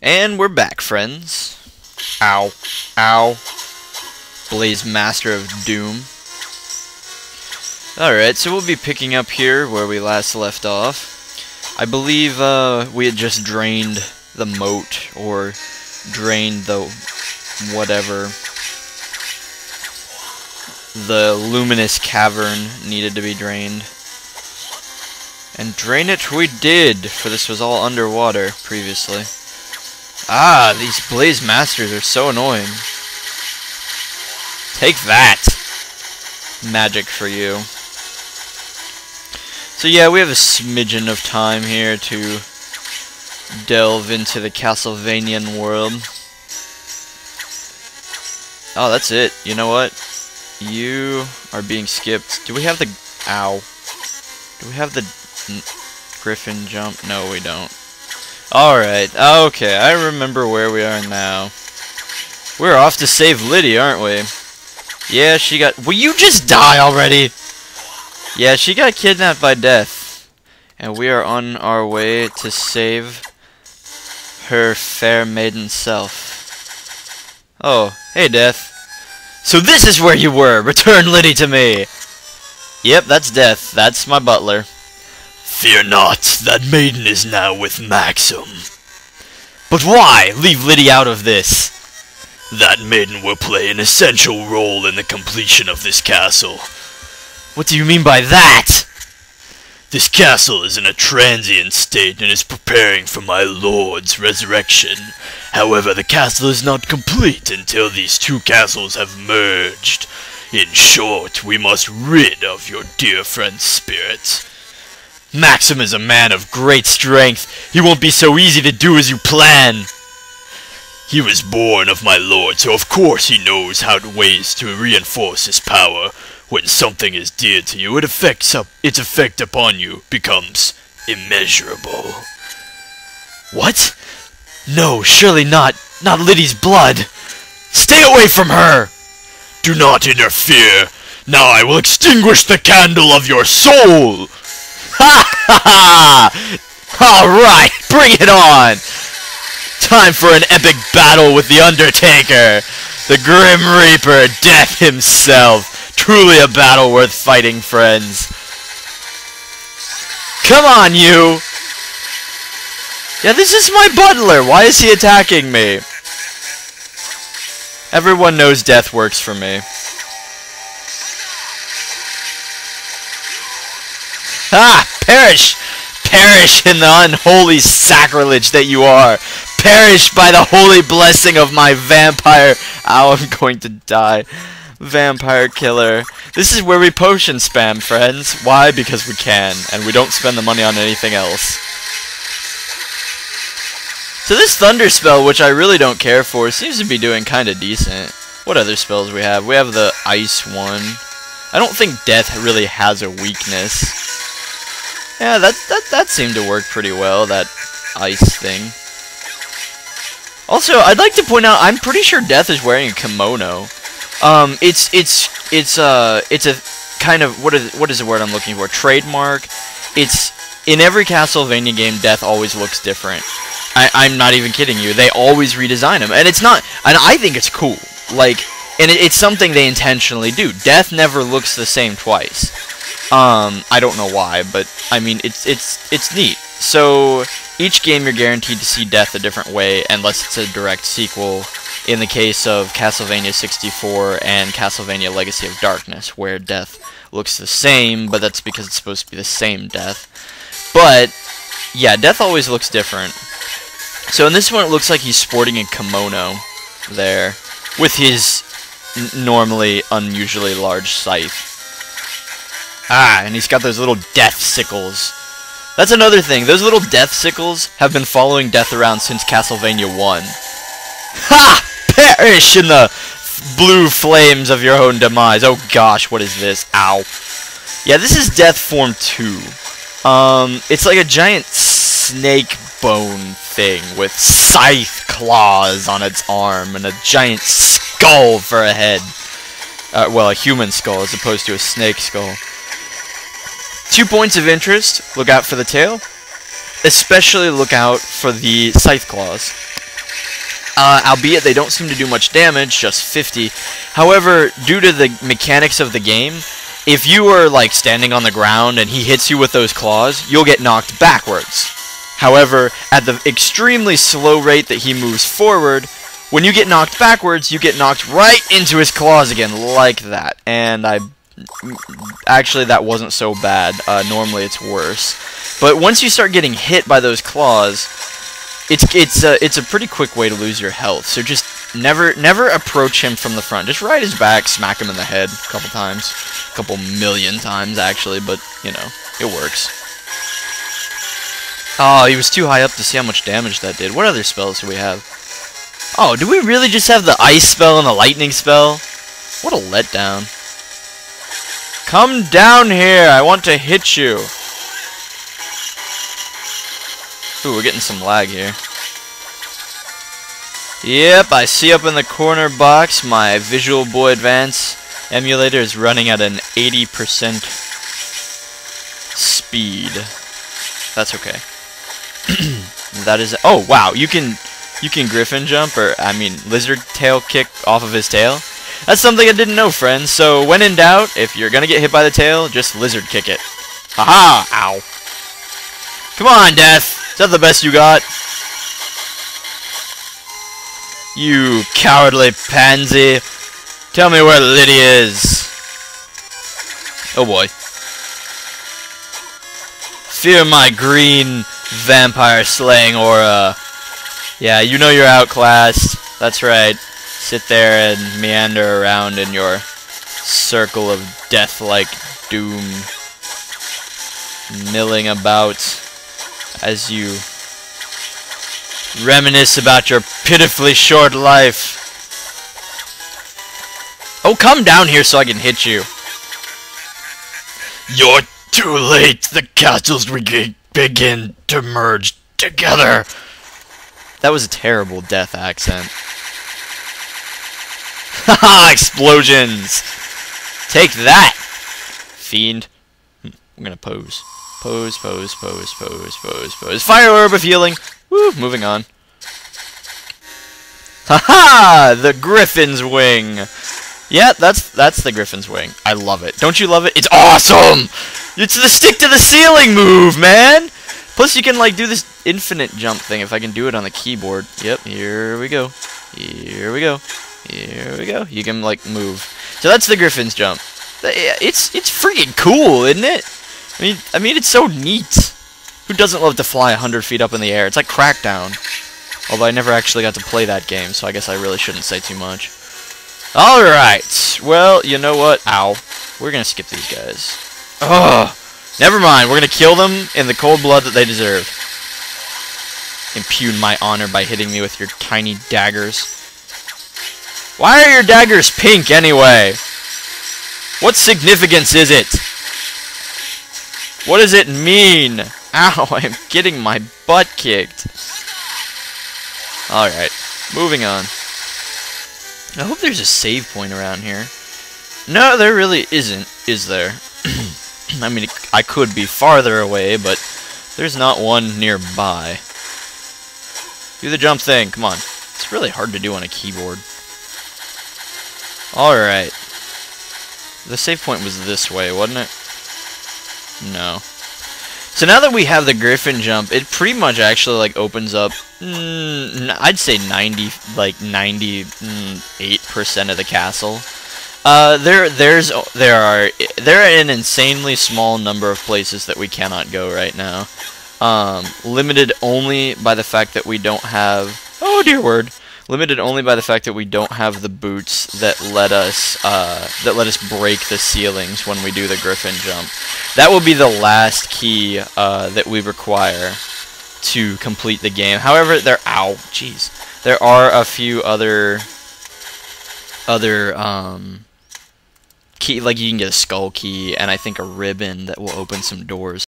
And we're back, friends. Ow. Ow. Blaze Master of Doom. Alright, so we'll be picking up here where we last left off. I believe we had just drained the moat, or drained the whatever. The luminous cavern needed to be drained. And drain it we did, for this was all underwater previously. Ah, these Blaze Masters are so annoying. Take that! Magic for you. So yeah, we have a smidgen of time here to delve into the Castlevanian world. Oh, that's it. You know what? You are being skipped. Do we have the... Ow. Do we have the Griffin jump? No, we don't. Alright, okay, I remember where we are now. We're off to save Liddy, aren't we? Yeah, she got... Will you just die already? Yeah, she got kidnapped by Death. And we are on our way to save her fair maiden self. Oh, hey Death. So this is where you were! Return Liddy to me! Yep, that's Death. That's my butler. Fear not, that maiden is now with Maxim. But why? Leave Liddy out of this. That maiden will play an essential role in the completion of this castle. What do you mean by that? This castle is in a transient state and is preparing for my lord's resurrection. However, the castle is not complete until these two castles have merged. In short, we must rid of your dear friend's spirit. Maxim is a man of great strength. He won't be so easy to do as you plan. He was born of my lord, so of course he knows how to ways to reinforce his power. When something is dear to you, its effect upon you becomes immeasurable. What? No, surely not. Not Liddy's blood. Stay away from her! Do not interfere. Now I will extinguish the candle of your soul! Ha ha ha! Alright, bring it on! Time for an epic battle with the Undertaker! The Grim Reaper, Death himself! Truly a battle worth fighting, friends. Come on, you! Yeah, this is my butler! Why is he attacking me? Everyone knows Death works for me. Ah! Perish! Perish in the unholy sacrilege that you are! Perish by the holy blessing of my vampire... Ow, I'm going to die. Vampire killer. This is where we potion spam, friends. Why? Because we can, and we don't spend the money on anything else. So this thunder spell, which I really don't care for, seems to be doing kind of decent. What other spells we have? We have the ice one. I don't think Death really has a weakness. Yeah, that seemed to work pretty well, that ice thing. Also, I'd like to point out, I'm pretty sure Death is wearing a kimono. It's a kind of, what is the word I'm looking for? Trademark. It's, in every Castlevania game, Death always looks different. I'm not even kidding you. They always redesign him, and it's not, and I think it's cool. Like, and it's something they intentionally do. Death never looks the same twice. I don't know why, but I mean, it's neat. So each game you're guaranteed to see Death a different way, unless it's a direct sequel. In the case of Castlevania 64 and Castlevania Legacy of Darkness, where Death looks the same, but that's because it's supposed to be the same Death. But yeah, Death always looks different. So in this one, it looks like he's sporting a kimono there, with his normally unusually large scythe. Ah, and he's got those little death sickles. That's another thing. Those little death sickles have been following Death around since Castlevania 1. Ha! Perish in the blue flames of your own demise. Oh gosh, what is this? Ow. Yeah, this is Death Form 2. It's like a giant snake bone thing with scythe claws on its arm and a giant skull for a head. Well, a human skull as opposed to a snake skull. 2 points of interest. Look out for the tail. Especially look out for the scythe claws. albeit they don't seem to do much damage, just 50. However, due to the mechanics of the game, if you are like standing on the ground and he hits you with those claws, you'll get knocked backwards. However, at the extremely slow rate that he moves forward, when you get knocked backwards, you get knocked right into his claws again, like that. And actually, that wasn't so bad. Normally, it's worse. But once you start getting hit by those claws, it's a pretty quick way to lose your health. So just never approach him from the front. Just ride his back, smack him in the head a couple times, a couple million times actually. But you know, it works. Oh, he was too high up to see how much damage that did. What other spells do we have? Oh, do we really just have the ice spell and the lightning spell? What a letdown. Come down here, I want to hit you. Ooh, we're getting some lag here. Yep, I see up in the corner box my Visual Boy Advance emulator is running at an 80% speed. That's okay. That is... Oh, wow, you can griffin jump, or, I mean, lizard tail kick off of his tail. That's something I didn't know, friends. So, when in doubt, if you're gonna get hit by the tail, just lizard kick it. Haha! Ow. Come on, Death! Is that the best you got? You cowardly pansy. Tell me where Lydia is. Oh boy. Fear my green vampire slaying aura. Yeah, you know you're outclassed. That's right. Sit there and meander around in your circle of death-like doom, milling about as you reminisce about your pitifully short life. Oh, come down here so I can hit you. You're too late. The castles begin to merge together. That was a terrible death accent. Haha, explosions! Take that, fiend. I'm gonna pose. Pose, pose, pose, pose, pose, pose. Fire orb of healing. Woo, moving on. Haha, the Griffin's wing. Yeah, that's the Griffin's wing. I love it. Don't you love it? It's awesome! It's the stick to the ceiling move, man! Plus, you can, like, do this infinite jump thing if I can do it on the keyboard. Yep, here we go. Here we go. Here we go. You can, like, move. So that's the Griffin's jump. It's freaking cool, isn't it? I mean, it's so neat. Who doesn't love to fly 100 feet up in the air? It's like Crackdown. Although I never actually got to play that game, so I guess I really shouldn't say too much. Alright. Well, you know what? Ow. We're gonna skip these guys. Ugh. Never mind. We're gonna kill them in the cold blood that they deserve. Impugn my honor by hitting me with your tiny daggers. Why are your daggers pink anyway? What significance is it? What does it mean? Ow, I'm getting my butt kicked. Alright, moving on. I hope there's a save point around here. No, there really isn't, is there? I mean, I could be farther away, but there's not one nearby. Do the jump thing, come on. It's really hard to do on a keyboard. Alright. The save point was this way, wasn't it? No. So now that we have the Griffin jump, it pretty much actually like opens up, I'd say 98% of the castle. There are an insanely small number of places that we cannot go right now. Limited only by the fact that we don't have, oh dear word, limited only by the fact that we don't have the boots that let us break the ceilings when we do the Griffin jump. That will be the last key that we require to complete the game. However, there are a few other key, like you can get a skull key and I think a ribbon that will open some doors.